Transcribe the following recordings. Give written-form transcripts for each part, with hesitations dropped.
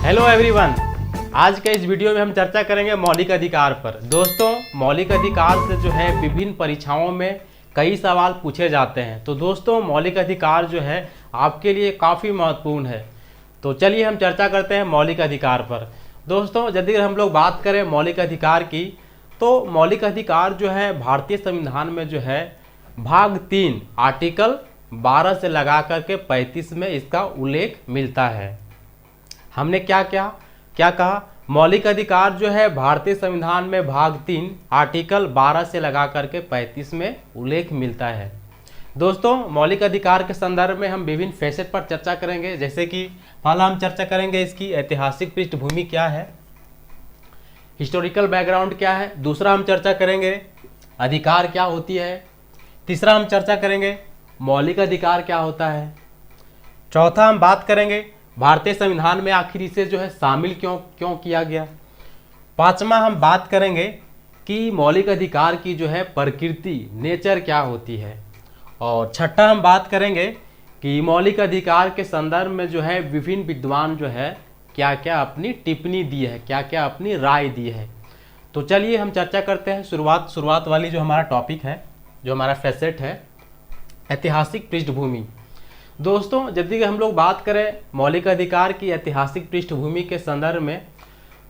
Hello everyone, आज के इस वीडियो में हम चर्चा करेंगे मौलिक अधिकार पर। दोस्तों, मौलिक अधिकार से जो है विभिन्न परीक्षाओं में कई सवाल पूछे जाते हैं। तो दोस्तों, मौलिक अधिकार जो है आपके लिए काफ़ी महत्वपूर्ण है। तो चलिए हम चर्चा करते हैं मौलिक अधिकार पर। दोस्तों, यदि हम लोग बात करें मौलिक अधिकार की, तो मौलिक अधिकार जो है भारतीय संविधान में जो है भाग 3 आर्टिकल 12 से लगा करके 35 में इसका उल्लेख मिलता है। हमने क्या कहा? मौलिक अधिकार जो है भारतीय संविधान में भाग 3 आर्टिकल 12 से लगा करके 35 में उल्लेख मिलता है। दोस्तों, मौलिक अधिकार के संदर्भ में हम विभिन्न फैसेट पर चर्चा करेंगे। जैसे कि पहला हम चर्चा करेंगे इसकी ऐतिहासिक पृष्ठभूमि क्या है, हिस्टोरिकल बैकग्राउंड क्या है। दूसरा हम चर्चा करेंगे अधिकार क्या होती है। तीसरा हम चर्चा करेंगे मौलिक अधिकार क्या होता है। चौथा हम बात करेंगे भारतीय संविधान में आखिर इसे जो है शामिल क्यों किया गया। पांचवा हम बात करेंगे कि मौलिक अधिकार की जो है प्रकृति, नेचर क्या होती है। और छठा हम बात करेंगे कि मौलिक अधिकार के संदर्भ में जो है विभिन्न विद्वान जो है क्या क्या अपनी टिप्पणी दी है, क्या क्या अपनी राय दी है। तो चलिए हम चर्चा करते हैं। शुरुआत वाली जो हमारा टॉपिक है, जो हमारा फैसेट है, ऐतिहासिक पृष्ठभूमि। दोस्तों, यदि हम लोग बात करें मौलिक अधिकार की ऐतिहासिक पृष्ठभूमि के संदर्भ में,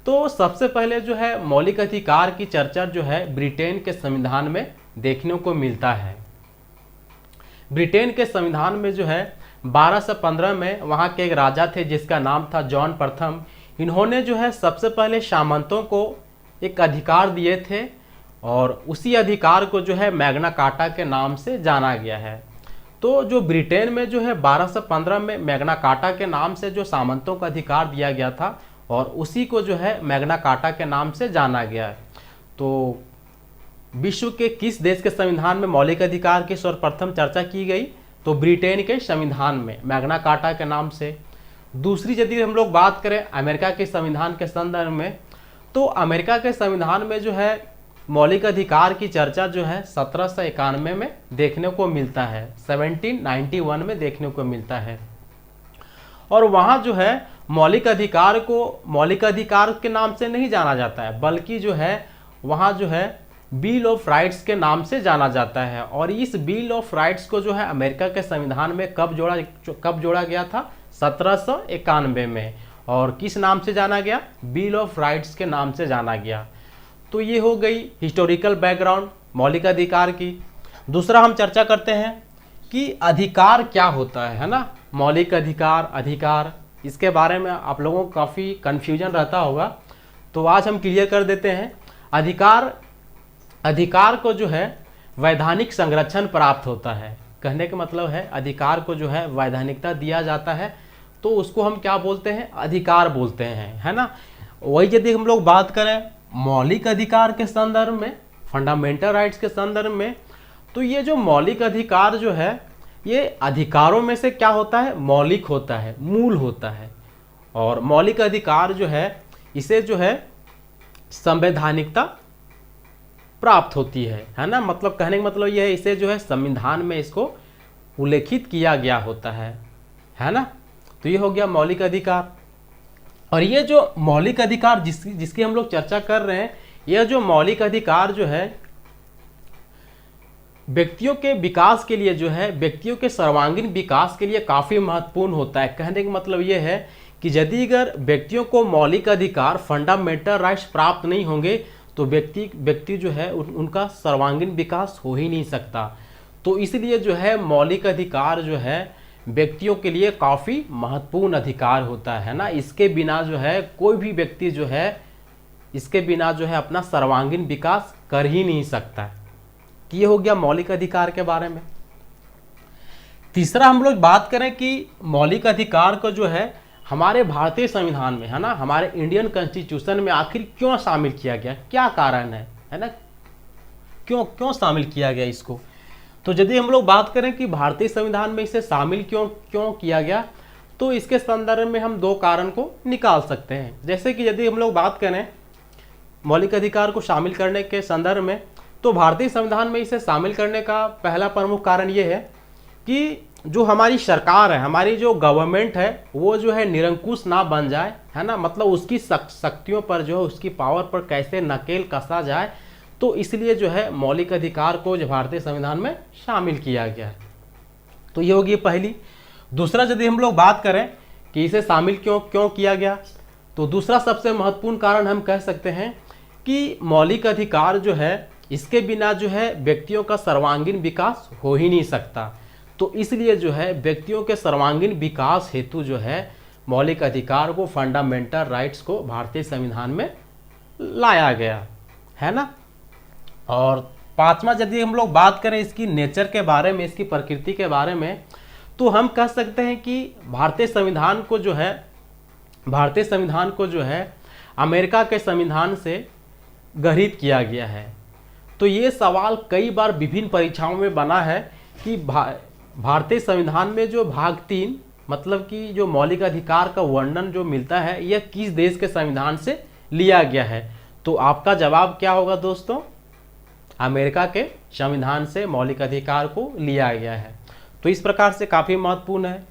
तो सबसे पहले जो है मौलिक अधिकार की चर्चा जो है ब्रिटेन के संविधान में देखने को मिलता है। ब्रिटेन के संविधान में जो है 1215 में वहाँ के एक राजा थे जिसका नाम था जॉन प्रथम। इन्होंने जो है सबसे पहले सामंतों को एक अधिकार दिए थे और उसी अधिकार को जो है मैग्ना कार्टा के नाम से जाना गया है। तो जो ब्रिटेन में जो है 1215 में मैग्ना कार्टा के नाम से जो सामंतों का अधिकार दिया गया था और उसी को जो है मैग्ना कार्टा के नाम से जाना गया है। तो विश्व के किस देश के संविधान में मौलिक अधिकार की सर्वप्रथम चर्चा की गई? तो ब्रिटेन के संविधान में मैग्ना कार्टा के नाम से। दूसरी यदि हम लोग बात करें अमेरिका के संविधान के संदर्भ में, तो अमेरिका के संविधान में जो है मौलिक अधिकार की चर्चा जो है 1791 में देखने को मिलता है, 1791 में देखने को मिलता है। और वहाँ जो है मौलिक अधिकार को मौलिक अधिकार के नाम से नहीं जाना जाता है, बल्कि जो है वहाँ जो है बिल ऑफ राइट्स के नाम से जाना जाता है। और इस बिल ऑफ राइट्स को जो है अमेरिका के संविधान में कब जोड़ा गया था? 1791 में। और किस नाम से जाना गया? बिल ऑफ राइट्स के नाम से जाना गया। तो ये हो गई हिस्टोरिकल बैकग्राउंड मौलिक अधिकार की। दूसरा हम चर्चा करते हैं कि अधिकार क्या होता है ना। मौलिक अधिकार इसके बारे में आप लोगों को काफ़ी कन्फ्यूजन रहता होगा, तो आज हम क्लियर कर देते हैं। अधिकार को जो है वैधानिक संरक्षण प्राप्त होता है। कहने का मतलब है अधिकार को जो है वैधानिकता दिया जाता है, तो उसको हम क्या बोलते हैं? अधिकार बोलते हैं, है ना। वही यदि हम लोग बात करें मौलिक अधिकार के संदर्भ में, फंडामेंटल राइट्स के संदर्भ में, तो ये जो मौलिक अधिकार जो है ये अधिकारों में से क्या होता है? मौलिक होता है, मूल होता है। और मौलिक अधिकार जो है इसे जो है संवैधानिकता प्राप्त होती है ना। मतलब कहने का मतलब ये है इसे जो है संविधान में इसको उल्लेखित किया गया होता है ना। तो ये हो गया मौलिक अधिकार। और ये जो मौलिक अधिकार जिसकी हम लोग चर्चा कर रहे हैं, यह जो मौलिक अधिकार जो है व्यक्तियों के विकास के लिए जो है, व्यक्तियों के सर्वांगीण विकास के लिए काफ़ी महत्वपूर्ण होता है। कहने का मतलब ये है कि यदि अगर व्यक्तियों को मौलिक अधिकार, फंडामेंटल राइट्स प्राप्त नहीं होंगे तो व्यक्ति जो है उनका सर्वांगीण विकास हो ही नहीं सकता। तो इसलिए जो है मौलिक अधिकार जो है व्यक्तियों के लिए काफ़ी महत्वपूर्ण अधिकार होता है ना। इसके बिना जो है कोई भी व्यक्ति जो है इसके बिना जो है अपना सर्वांगीण विकास कर ही नहीं सकता। ये हो गया मौलिक अधिकार के बारे में। तीसरा हम लोग बात करें कि मौलिक अधिकार को जो है हमारे भारतीय संविधान में, है ना, हमारे इंडियन कॉन्स्टिट्यूशन में आखिर क्यों शामिल किया गया, क्या कारण है ना, क्यों शामिल किया गया इसको। तो यदि हम लोग बात करें कि भारतीय संविधान में इसे शामिल क्यों किया गया, तो इसके संदर्भ में हम दो कारण को निकाल सकते हैं। जैसे कि यदि हम लोग बात करें मौलिक अधिकार को शामिल करने के संदर्भ में, तो भारतीय संविधान में इसे शामिल करने का पहला प्रमुख कारण ये है कि जो हमारी सरकार है, हमारी जो गवर्नमेंट है, वो जो है निरंकुश ना बन जाए, है ना, मतलब उसकी शक्तियों पर जो है, उसकी पावर पर कैसे नकेल कसा जाए, तो इसलिए जो है मौलिक अधिकार को जो भारतीय संविधान में शामिल किया गया है। तो ये होगी पहली। दूसरा, यदि हम लोग बात करें कि इसे शामिल क्यों किया गया, तो दूसरा सबसे महत्वपूर्ण कारण हम कह सकते हैं कि मौलिक अधिकार जो है, इसके बिना जो है व्यक्तियों का सर्वांगीण विकास हो ही नहीं सकता। तो इसलिए जो है व्यक्तियों के सर्वांगीण विकास हेतु जो है मौलिक अधिकार को, फंडामेंटल राइट्स को भारतीय संविधान में लाया गया है ना। और पांचवा, यदि हम लोग बात करें इसकी नेचर के बारे में, इसकी प्रकृति के बारे में, तो हम कह सकते हैं कि भारतीय संविधान को जो है अमेरिका के संविधान से ग्रहित किया गया है। तो ये सवाल कई बार विभिन्न परीक्षाओं में बना है कि भारतीय संविधान में जो भाग 3, मतलब कि जो मौलिक अधिकार का वर्णन जो मिलता है, यह किस देश के संविधान से लिया गया है। तो आपका जवाब क्या होगा दोस्तों? अमेरिका के संविधान से मौलिक अधिकार को लिया गया है। तो इस प्रकार से काफ़ी महत्वपूर्ण है।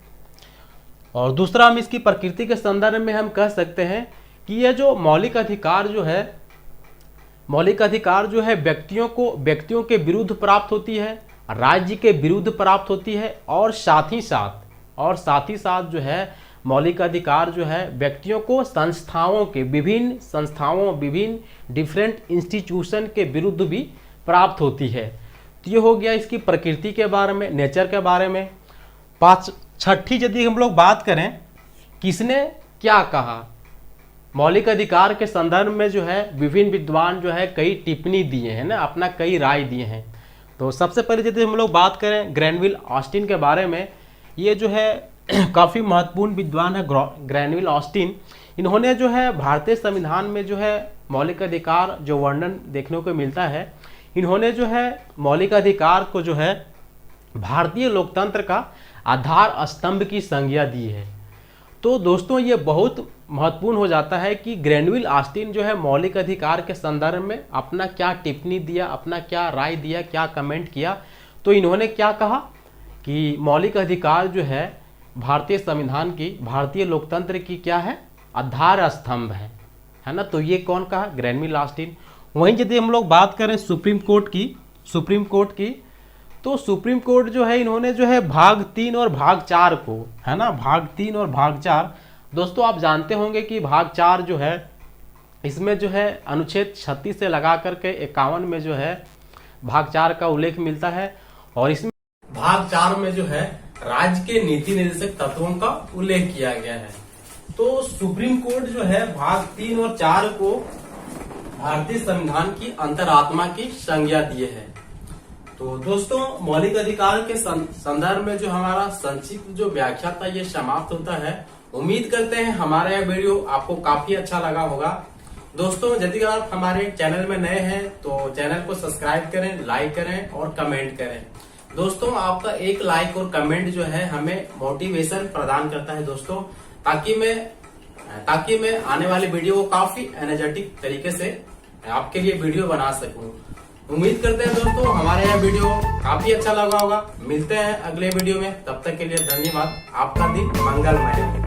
और दूसरा, हम इसकी प्रकृति के संदर्भ में हम कह सकते हैं कि यह जो मौलिक अधिकार जो है व्यक्तियों के विरुद्ध प्राप्त होती है, राज्य के विरुद्ध प्राप्त होती है, और साथ ही साथ जो है मौलिक अधिकार जो है व्यक्तियों को विभिन्न डिफरेंट इंस्टीट्यूशन के विरुद्ध भी प्राप्त होती है। तो ये हो गया इसकी प्रकृति के बारे में, नेचर के बारे में। छठी, यदि हम लोग बात करें किसने क्या कहा, मौलिक अधिकार के संदर्भ में जो है विभिन्न विद्वान जो है कई टिप्पणी दिए हैं ना, अपना कई राय दिए हैं। तो सबसे पहले यदि हम लोग बात करें ग्रैनविल ऑस्टिन के बारे में, ये जो है काफ़ी महत्वपूर्ण विद्वान है ग्रैनविल ऑस्टिन। इन्होंने जो है भारतीय संविधान में जो है मौलिक अधिकार जो वर्णन देखने को मिलता है, इन्होंने जो है मौलिक अधिकार को जो है भारतीय लोकतंत्र का आधार स्तंभ की संज्ञा दी है। तो दोस्तों ये बहुत महत्वपूर्ण हो जाता है कि ग्रैनविल ऑस्टिन जो है मौलिक अधिकार के संदर्भ में अपना क्या टिप्पणी दिया, अपना क्या राय दिया, क्या कमेंट किया। तो इन्होंने क्या कहा कि मौलिक अधिकार जो है भारतीय संविधान की, भारतीय लोकतंत्र की क्या है, आधार स्तंभ है ना। तो ये कौन कहा? Granville Austin. वहीं यदि हम लोग बात करें सुप्रीम कोर्ट की, तो सुप्रीम कोर्ट जो है इन्होंने जो है भाग 3 और भाग 4 को, है ना, भाग 3 और भाग 4, दोस्तों आप जानते होंगे कि भाग 4 जो है इसमें जो है अनुच्छेद 36 से लगा करके 51 में जो है भाग 4 का उल्लेख मिलता है। और इसमें भाग 4 में जो है राज्य के नीति निर्देशक तत्वों का उल्लेख किया गया है। तो सुप्रीम कोर्ट जो है भाग 3 और 4 को भारतीय संविधान की अंतरात्मा की संज्ञा दिए है। तो दोस्तों मौलिक अधिकार के संदर्भ में जो हमारा संक्षिप्त जो व्याख्या था ये समाप्त होता है। उम्मीद करते हैं हमारा यह वीडियो आपको काफी अच्छा लगा होगा। दोस्तों यदि आप हमारे चैनल में नए हैं तो चैनल को सब्सक्राइब करें, लाइक करें और कमेंट करें। दोस्तों आपका एक लाइक और कमेंट जो है हमें मोटिवेशन प्रदान करता है दोस्तों, ताकि मैं आने वाली वीडियो को काफी एनर्जेटिक तरीके से आपके लिए वीडियो बना सकूं। उम्मीद करते हैं दोस्तों हमारा यह वीडियो काफी अच्छा लगा होगा। मिलते हैं अगले वीडियो में, तब तक के लिए धन्यवाद। आपका दिन मंगलमय हो।